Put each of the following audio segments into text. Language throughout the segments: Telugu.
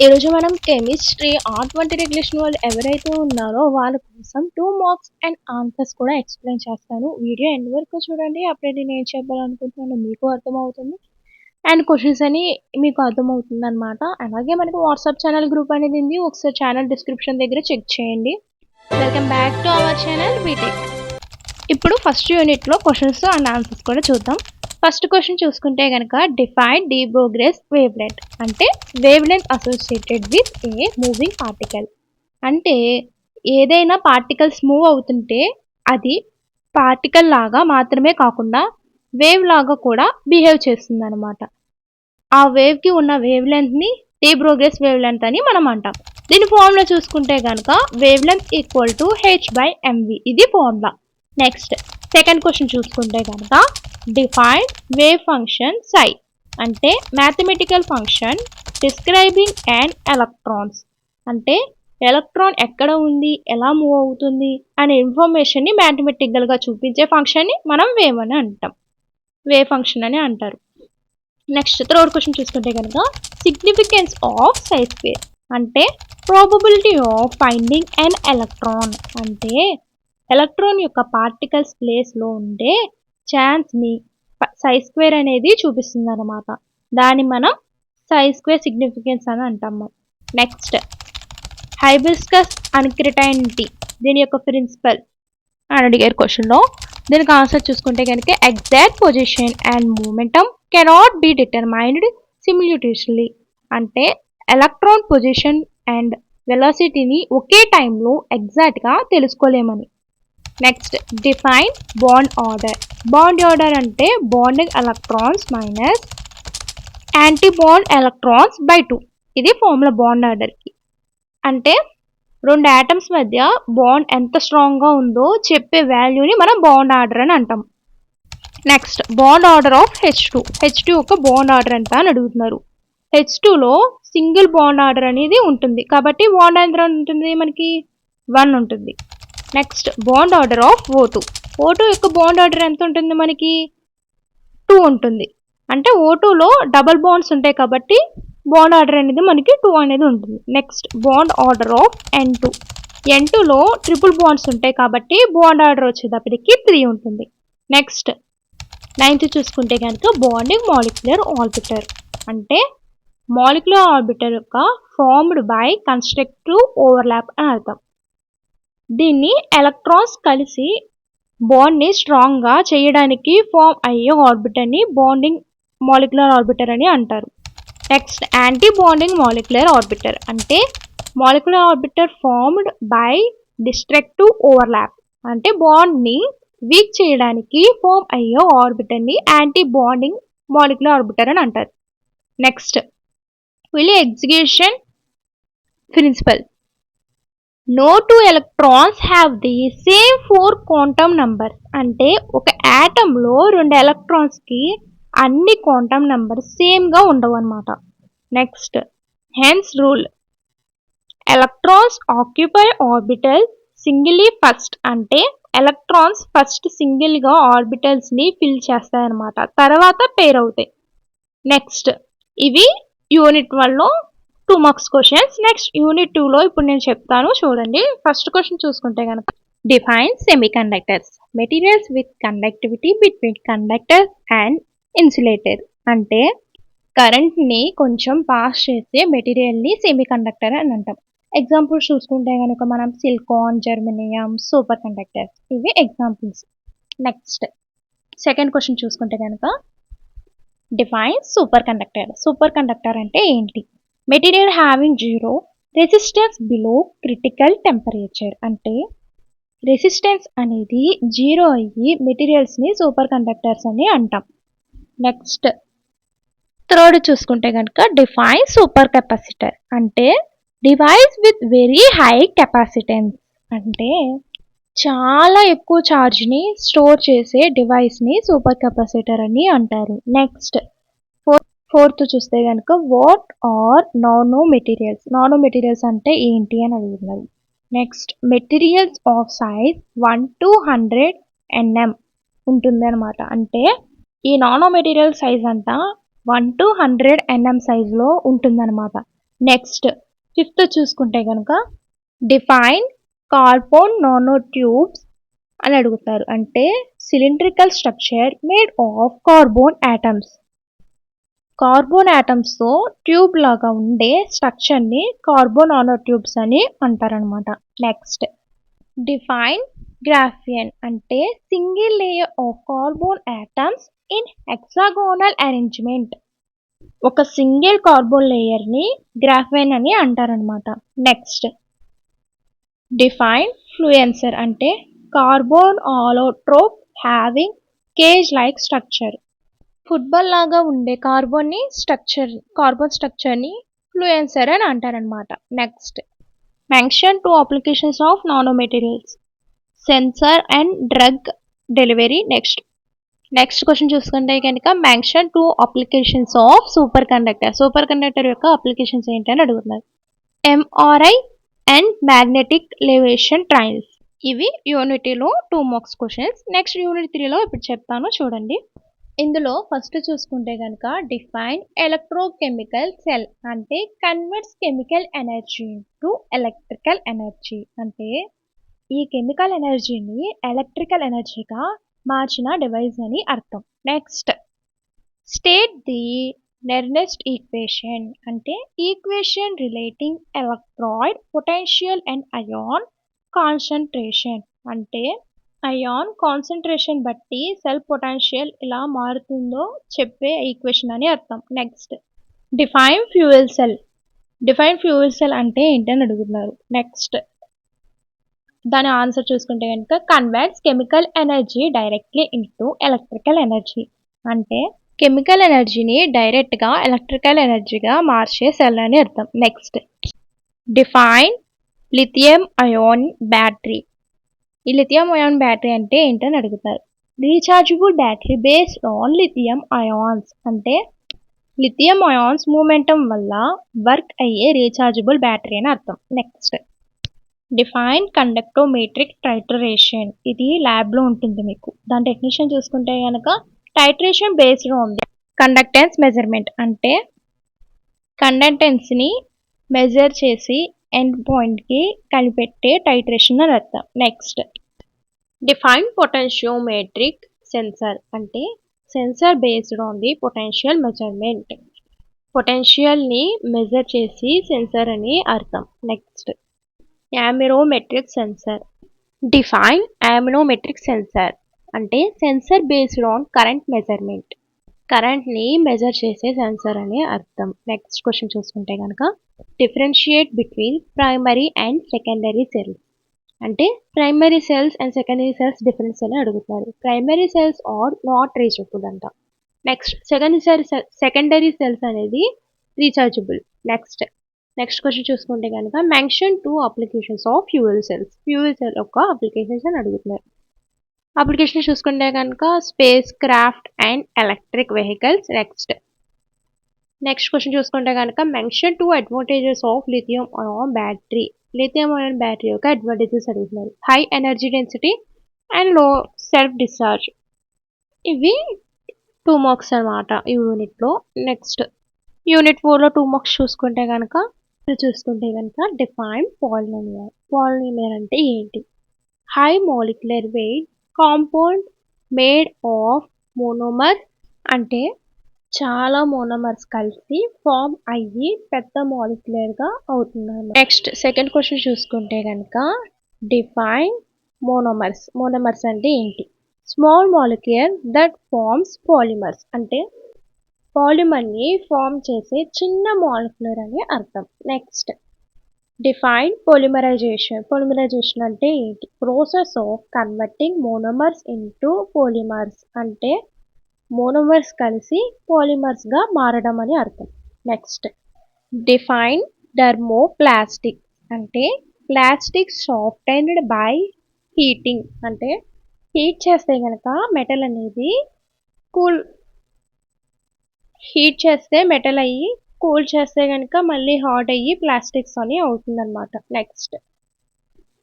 ఈరోజు మనం కెమిస్ట్రీ R20 రెగ్యులేషన్ వాళ్ళు ఎవరైతే ఉన్నారో వాళ్ళ కోసం 2 మార్క్స్ అండ్ ఆన్సర్స్ కూడా ఎక్స్‌ప్లెయిన్ చేస్తాను. వీడియో ఎండ్ వరకు చూడండి. అప్పుడే నేను ఏం చెప్పాలనుకుంటున్నానో మీకు అర్థమవుతుంది. అండ్ క్వెషన్స్ అని మీకు అర్థమవుతుందనమాట. అలాగే మనకి వాట్సాప్ ఛానల్ గ్రూప్ అనేది ఉంది. ఒకసారి ఛానల్ డిస్క్రిప్షన్ దగ్గర చెక్ చేయండి. Welcome back to our channel BTech. ఇప్పుడు ఫస్ట్ యూనిట్లో క్వెషన్స్ అండ్ ఆన్సర్స్ కూడా చూద్దాం. ఫస్ట్ క్వశ్చన్ చూసుకుంటే కనుక define de Broglie's wavelength అంటే wavelength associated with a moving particle. అంటే ఏదైనా పార్టికల్స్ మూవ్ అవుతుంటే అది పార్టికల్ లాగా మాత్రమే కాకుండా వేవ్ లాగా కూడా బిహేవ్ చేస్తుంది అనమాట. ఆ వేవ్కి ఉన్న wave లెంత్ని D Broglie's wave length అని మనం అంటాం. దీని ఫార్ములా చూసుకుంటే కనుక wave length equal to h/mv, ఇది ఫార్ములా. నెక్స్ట్ సెకండ్ క్వశ్చన్ చూసుకుంటే కనుక డిఫైన్ వేవ్ ఫంక్షన్ psi అంటే mathematical function describing and electrons అంటే ఎలక్ట్రాన్ ఎక్కడ ఉంది, ఎలా మూవ్ అవుతుంది అనే ఇన్ఫర్మేషన్ని మ్యాథమెటికల్గా చూపించే ఫంక్షన్ని మనం వేవ్ అని అంటాం, వేవ్ ఫంక్షన్ అని అంటారు. నెక్స్ట్ థర్డ్ క్వశ్చన్ చూసుకుంటే కనుక సిగ్నిఫికెన్స్ ఆఫ్ psi స్క్వేర్ అంటే probability of finding an electron అంటే ఎలక్ట్రాన్ యొక్క పార్టికల్స్ ప్లేస్లో ఉండే ఛాన్స్ని psi స్క్వేర్ అనేది చూపిస్తుంది అనమాట. దాన్ని మనం psi స్క్వేర్ సిగ్నిఫికెన్స్ అని అంటాము. నెక్స్ట్ హైబిస్కస్ అన్క్రిటైనిటీ దీని యొక్క ప్రిన్సిపల్ అని అడిగారు క్వశ్చన్లో. దీనికి ఆన్సర్ చూసుకుంటే కనుక exact position and momentum cannot be determined simultaneously అంటే ఎలక్ట్రాన్ పొజిషన్ అండ్ వెలాసిటీని ఒకే టైంలో ఎగ్జాక్ట్గా తెలుసుకోలేమని. Next define bond order. Bond order అంటే bonding electrons minus anti bond electrons by 2, ఇది ఫార్ములా బాండ్ ఆర్డర్కి. అంటే రెండు ఆటమ్స్ మధ్య బాండ్ ఎంత స్ట్రాంగ్గా ఉందో చెప్పే వాల్యూని మనం బాండ్ ఆర్డర్ అని అంటాం. Next bond order of H2 యొక్క బాండ్ ఆర్డర్ ఎంత అని అడుగుతున్నారు. H2లో సింగిల్ బాండ్ ఆర్డర్ అనేది ఉంటుంది కాబట్టి బాండ్ ఆర్డర్ ఉంటుంది మనకి 1 ఉంటుంది. Next bond order of O2 యొక్క బాండ్ ఆర్డర్ ఎంత ఉంటుంది మనకి 2 ఉంటుంది. అంటే O2లో డబల్ బాండ్స్ ఉంటాయి కాబట్టి బాండ్ ఆర్డర్ అనేది మనకి 2 అనేది ఉంటుంది. నెక్స్ట్ బాండ్ ఆర్డర్ ఆఫ్ N2లో ట్రిపుల్ బాండ్స్ ఉంటాయి కాబట్టి బాండ్ ఆర్డర్ వచ్చేటప్పటికి 3 ఉంటుంది. నెక్స్ట్ 9th చూసుకుంటే కనుక బాండింగ్ మాలిక్యులర్ ఆర్బిటర్ అంటే మాలిక్యులర్ ఆర్బిటర్ యొక్క ఫార్మ్డ్ బై కన్స్ట్రక్టివ్ ఓవర్లాప్ అని అర్థం. దీన్ని ఎలక్ట్రాన్స్ కలిసి బాండ్ని స్ట్రాంగ్గా చేయడానికి ఫామ్ అయ్యే ఆర్బిటర్ని బాండింగ్ మాలిక్యులర్ ఆర్బిటర్ అని అంటారు. Next anti bonding molecular orbital అంటే molecular orbital formed by destructive overlap అంటే బాండ్ని వీక్ చేయడానికి ఫామ్ అయ్యే ఆర్బిటర్ని యాంటీ బాండింగ్ మాలిక్యులర్ ఆర్బిటర్ అని అంటారు. Next Pauli exclusion principle. No two electrons have the same 4 quantum numbers అంటే ఒక ఆటంలో రెండు ఎలక్ట్రాన్స్కి అన్ని క్వాంటమ్ నెంబర్స్ సేమ్గా ఉండవు అనమాట. Next Hund's rule electrons occupy orbital singly first అంటే ఎలక్ట్రాన్స్ ఫస్ట్ సింగిల్గా ఆర్బిటల్స్ని ఫిల్ చేస్తాయన్నమాట, తర్వాత పేర్ అవుతాయి. నెక్స్ట్ ఇవి యూనిట్ 1లో 2 మార్క్స్ క్వశ్చన్స్. నెక్స్ట్ యూనిట్ 2లో ఇప్పుడు నేను చెప్తాను చూడండి. ఫస్ట్ క్వశ్చన్ చూసుకుంటే కనుక define semi conductors materials with conductivity between conductor and insulator అంటే కరెంట్ని కొంచెం పాస్ చేసే మెటీరియల్ని సెమీ కండక్టర్ అని అంటాం. ఎగ్జాంపుల్స్ చూసుకుంటే కనుక మనం సిలికాన్, జర్మేనియం, సూపర్ కండక్టర్స్, ఇవి ఎగ్జాంపుల్స్. నెక్స్ట్ సెకండ్ క్వశ్చన్ చూసుకుంటే కనుక define super conductor. Super conductor అంటే ఏంటి? Material having zero resistance below critical temperature అంటే రెసిస్టెన్స్ అనేది జీరో అయ్యి మెటీరియల్స్ని సూపర్ కండక్టర్స్ అని అంటాం. నెక్స్ట్ థర్డ్ చూసుకుంటే కనుక డిఫైన్ సూపర్ కెపాసిటర్ అంటే device with very high capacitance అంటే చాలా ఎక్కువ ఛార్జ్ని స్టోర్ చేసే డివైస్ని సూపర్ కెపాసిటర్ అని అంటారు. నెక్స్ట్ ఫోర్త్ చూస్తే కనుక what are nano materials. Nano materials అంటే ఏంటి అని అడుగుతున్నారు. Next materials of size 1 to 100 nm ఉంటుంది అనమాట. అంటే ఈ నానో మెటీరియల్ సైజ్ అంతా 1 to 100 nm సైజులో ఉంటుందన్నమాట. నెక్స్ట్ ఫిఫ్త్ చూసుకుంటే కనుక డిఫైన్ కార్బన్ నానో ట్యూబ్స్ అని అడుగుతారు. అంటే cylindrical structure made of carbon atoms. Carbon ఆటమ్స్తో ట్యూబ్ లాగా ఉండే స్ట్రక్చర్ని కార్బన్ నానో ట్యూబ్స్ అని అంటారనమాట. Next define graphene. అంటే single layer of carbon atoms in hexagonal arrangement. ఒక సింగిల్ కార్బన్ లేయర్ని గ్రాఫైన్ అని అంటారనమాట. Next define fullerene. అంటే carbon allotrope having cage like structure. Football లాగా ఉండే కార్బన్ స్ట్రక్చర్ని ఫ్లూయెన్సర్ అని అంటారనమాట. Next mention 2 applications of nano materials, sensor and drug delivery. Next question చూసుకుంటే కనుక mention 2 applications of super conductor యొక్క అప్లికేషన్స్ ఏంటని అడుగుతున్నారు. MRI and magnetic levitation trials. ఇవి యూనిటీలో 2 మార్క్స్ క్వశ్చన్స్. నెక్స్ట్ యూనిట్ 3లో ఇప్పుడు చెప్తాను చూడండి. ఇందులో ఫస్ట్ చూసుకుంటే కనుక డిఫైన్ ఎలక్ట్రోకెమికల్ సెల్. అంటే converts chemical energy to electrical energy. అంటే ఈ కెమికల్ ఎనర్జీని ఎలక్ట్రికల్ ఎనర్జీగా మార్చిన డివైస్ అని అర్థం. Next state the Nernst equation. అంటే equation relating electrode potential and ion concentration. అంటే అయాన్ కాన్సంట్రేషన్ బట్టి సెల్ పొటెన్షియల్ ఇలా మారుతుందో చెప్పే ఈక్వేషన్ అని అర్థం. నెక్స్ట్ డిఫైన్ ఫ్యూయల్ సెల్ అంటే ఏంటని అడుగుతున్నారు. నెక్స్ట్ దాని ఆన్సర్ చూసుకుంటే కనుక converts chemical energy directly into electrical energy. అంటే కెమికల్ ఎనర్జీని డైరెక్ట్గా ఎలక్ట్రికల్ ఎనర్జీగా మార్చే సెల్ అని అర్థం. Next define lithium ion battery. ఈ లిథియం అయాన్ బ్యాటరీ అంటే ఏంటని అడుగుతారు. Rechargeable battery based on lithium ions. అంటే లిథియం అయాన్స్ మూమెంటం వల్ల వర్క్ అయ్యే రీఛార్జబుల్ బ్యాటరీ అని అర్థం. Next define conductometric titration. ఇది ల్యాబ్లో ఉంటుంది మీకు. దాని డెఫినేషన్ చూసుకుంటే కనుక titration based on the conductance measurement. అంటే కండక్టెన్స్ని మెజర్ చేసి ఎండ్ పాయింట్కి కనిపెట్టే టైట్రేషన్ అని అర్థం. Next define potentiometric sensor. అంటే sensor based on the potential measurement. పొటెన్షియల్ని మెజర్ చేసి సెన్సార్ అని అర్థం. Next amperometric sensor. Define amperometric sensor. అంటే sensor based on current measurement. కరెంట్ని మెజర్ చేసే సెన్సార్ అని అర్థం. నెక్స్ట్ క్వశ్చన్ చూసుకుంటే కనుక differentiate between primary and secondary cells. అంటే primary cells and secondary cells difference అని అడుగుతారు. Primary cells are not rechargeable అంట. నెక్స్ట్ సెకండరీ సెల్స్ అనేది రీఛార్జబుల్. నెక్స్ట్ క్వశ్చన్ చూసుకుంటే కనుక mention 2 applications of fuel cells. Fuel cell యొక్క అప్లికేషన్స్ అని అడుగుతున్నారు. అప్లికేషన్ చూసుకుంటే కనుక spacecraft and electric vehicles. Next question చూసుకుంటే కనుక mention 2 advantages of lithium ion battery. Lithium ion battery యొక్క అడ్వాంటేజెస్ అడుగుతున్నారు. High energy density and low self discharge. ఇవి 2 మార్క్స్ అనమాట ఈ యూనిట్లో. నెక్స్ట్ యూనిట్ 4లో 2 మార్క్స్ చూసుకుంటే కనుక డిఫైన్ పాలినోమియల్. పాలినోమియల్ అంటే ఏంటి? High molecular weight compound made of monomer. అంటే చాలా మోనోమర్స్ కలిసి ఫామ్ అయ్యి పెద్ద మాలిక్యులర్గా అవుతుంది. నెక్స్ట్ సెకండ్ క్వశ్చన్ చూసుకుంటే కనుక డిఫైన్ మోనోమర్స్. మోనోమర్స్ అంటే ఏంటి? Small molecular that forms polymers. అంటే పాలిమర్ని ఫామ్ చేసే చిన్న మాలిక్యులర్ అని అర్థం. Next define polymerisation. పొలిమరైజేషన్ అంటే ఏంటి? Process of converting monomers into polymers. అంటే మోనోమర్స్ కలిసి పాలిమర్స్గా మారడం అని అర్థం. Next define thermoplastic. అంటే ప్లాస్టిక్ సాఫ్టెన్డ్ బై హీటింగ్. అంటే హీట్ చేస్తే కనుక మెటల్ అనేది హీట్ చేస్తే మెటల్ అయ్యి కూల్ చేస్తే కనుక మళ్ళీ హాట్ అయ్యి ప్లాస్టిక్స్ అని అవుతుందన్నమాట. Next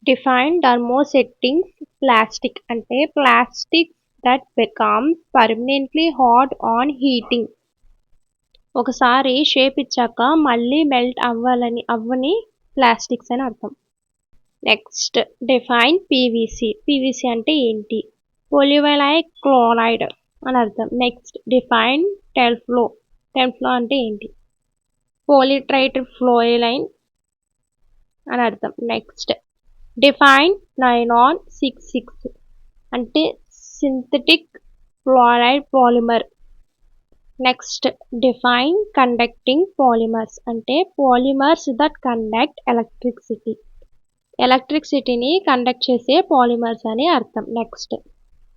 define thermosetting plastic. అంటే plastic that becomes permanently hard on heating. ఒకసారి షేప్ ఇచ్చాక మళ్ళీ మెల్ట్ అవ్వని ప్లాస్టిక్స్ అని అర్థం. Next define PVC. పీవీసీ అంటే ఏంటి? పొలివినైల్ క్లోరైడ్ అని అర్థం. Next define టెల్ఫ్లో. టెల్ఫ్లో అంటే ఏంటి? పోలిట్రైఫ్లోరైన్ అని అర్థం. నెక్స్ట్ డిఫైన్ నైలాన్ 66 అంటే synthetic fluoride polymer. Next define conducting polymers అంటే పాలిమర్స్ దట్ కండక్ట్ ఎలక్ట్రిసిటీ. ఎలక్ట్రిసిటీని కండక్ట్ చేసే పాలిమర్స్ అని అర్థం. Next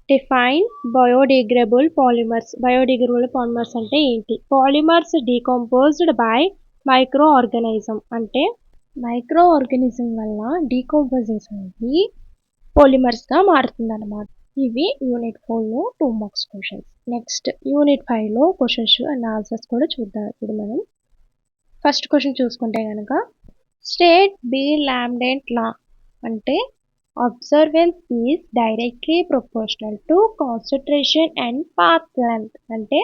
define biodegradable polymers. Biodegradable polymers అంటే ఏంటి? Polymers decomposed by micro organism అంటే మైక్రో ఆర్గానిజం వల్ల డీకంపోజిషన్ అయ్యి పాలిమర్స్గా మారుతుంది అన్నమాట. ఇవి యూనిట్ 4లో 2 మార్క్స్ క్వశ్చన్స్. నెక్స్ట్ యూనిట్ 5లో క్వశ్చన్స్ అండ్ ఆన్సర్స్ కూడా చూద్దాం. ఇప్పుడు మనం ఫస్ట్ క్వశ్చన్ చూసుకుంటే కనుక స్టేట్ బి లాంబ్డెంట్ లా అంటే observance is directly proportional to concentration and path length అంటే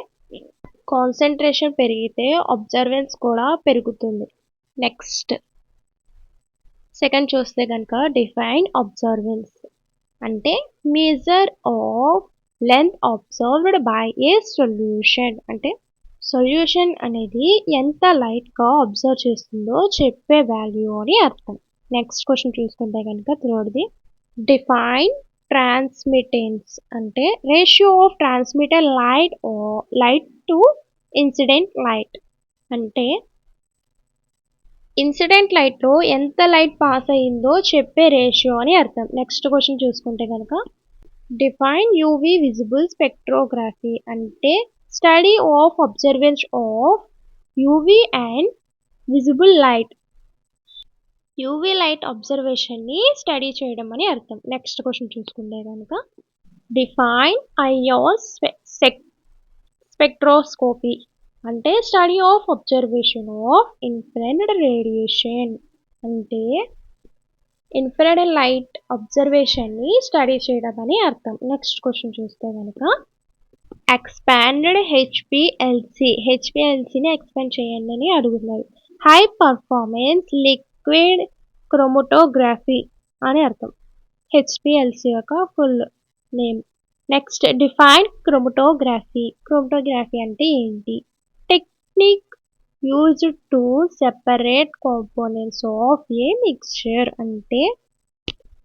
కాన్సన్ట్రేషన్ పెరిగితే అబ్జర్వెన్స్ కూడా పెరుగుతుంది. నెక్స్ట్ సెకండ్ చూస్తే కనుక డిఫైన్ అబ్జర్వెన్స్ అంటే measure of length observed by a solution అంటే సొల్యూషన్ అనేది ఎంత లైట్గా అబ్జర్వ్ చేస్తుందో చెప్పే వాల్యూ అని అర్థం. నెక్స్ట్ క్వశ్చన్ చూసుకుంటే కనుక థర్డ్ది డిఫైన్ ట్రాన్స్మిటెన్స్ అంటే ratio of transmitted light to incident light అంటే ఇన్సిడెంట్ లైట్లో ఎంత లైట్ పాస్ అయ్యిందో చెప్పే రేషియో అని అర్థం. నెక్స్ట్ క్వశ్చన్ చూసుకుంటే కనుక డిఫైన్ యూవీ విజిబుల్ స్పెక్ట్రోగ్రఫీ అంటే study of absorbance of UV and visible light. UV light అబ్జర్వేషన్ని స్టడీ చేయడం అని అర్థం. నెక్స్ట్ క్వశ్చన్ చూసుకుంటే కనుక డిఫైన్ ఐఆర్ స్పెక్ట్రోస్కోపీ అంటే study of absorption of infrared radiation అంటే ఇన్ఫ్రారెడ్ లైట్ అబ్జర్వేషన్ని స్టడీ చేయడం అని అర్థం. నెక్స్ట్ క్వశ్చన్ చూస్తే కనుక ఎక్స్పాండెడ్ హెచ్పిఎల్సిని ఎక్స్పాండ్ చేయండి అని అడుగుతున్నారు. హై పర్ఫార్మెన్స్ లిక్విడ్ క్రోమటోగ్రఫీ అని అర్థం. హెచ్పిఎల్సి యొక్క full name. Next define chromatography. Chromatography అంటే ఏంటి? Technique used to separate components of A mixture అంటే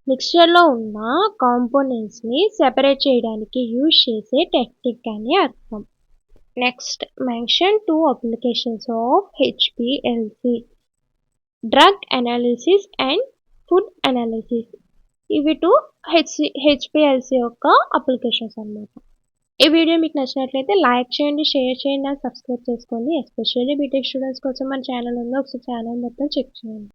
మిక్స్చర్లో ఉన్న కాంపోనెంట్స్ని సెపరేట్ చేయడానికి యూజ్ చేసే టెక్నిక్ అని అర్థం. Next mention 2 applications of HPLC drug analysis and food analysis. ఇవి 2 హెచ్పిఎల్సి యొక్క అప్లికేషన్స్ అన్నమాట. ఈ వీడియో మీకు నచ్చినట్లయితే లైక్ చేయండి, షేర్ చేయండి అండ్ సబ్స్క్రైబ్ చేసుకోండి. ఎస్పెషల్లీ బీటెక్ స్టూడెంట్స్ కోసం మన ఛానల్ ఉంది, ఒకసారి ఛానల్ మొత్తం చెక్ చేయండి.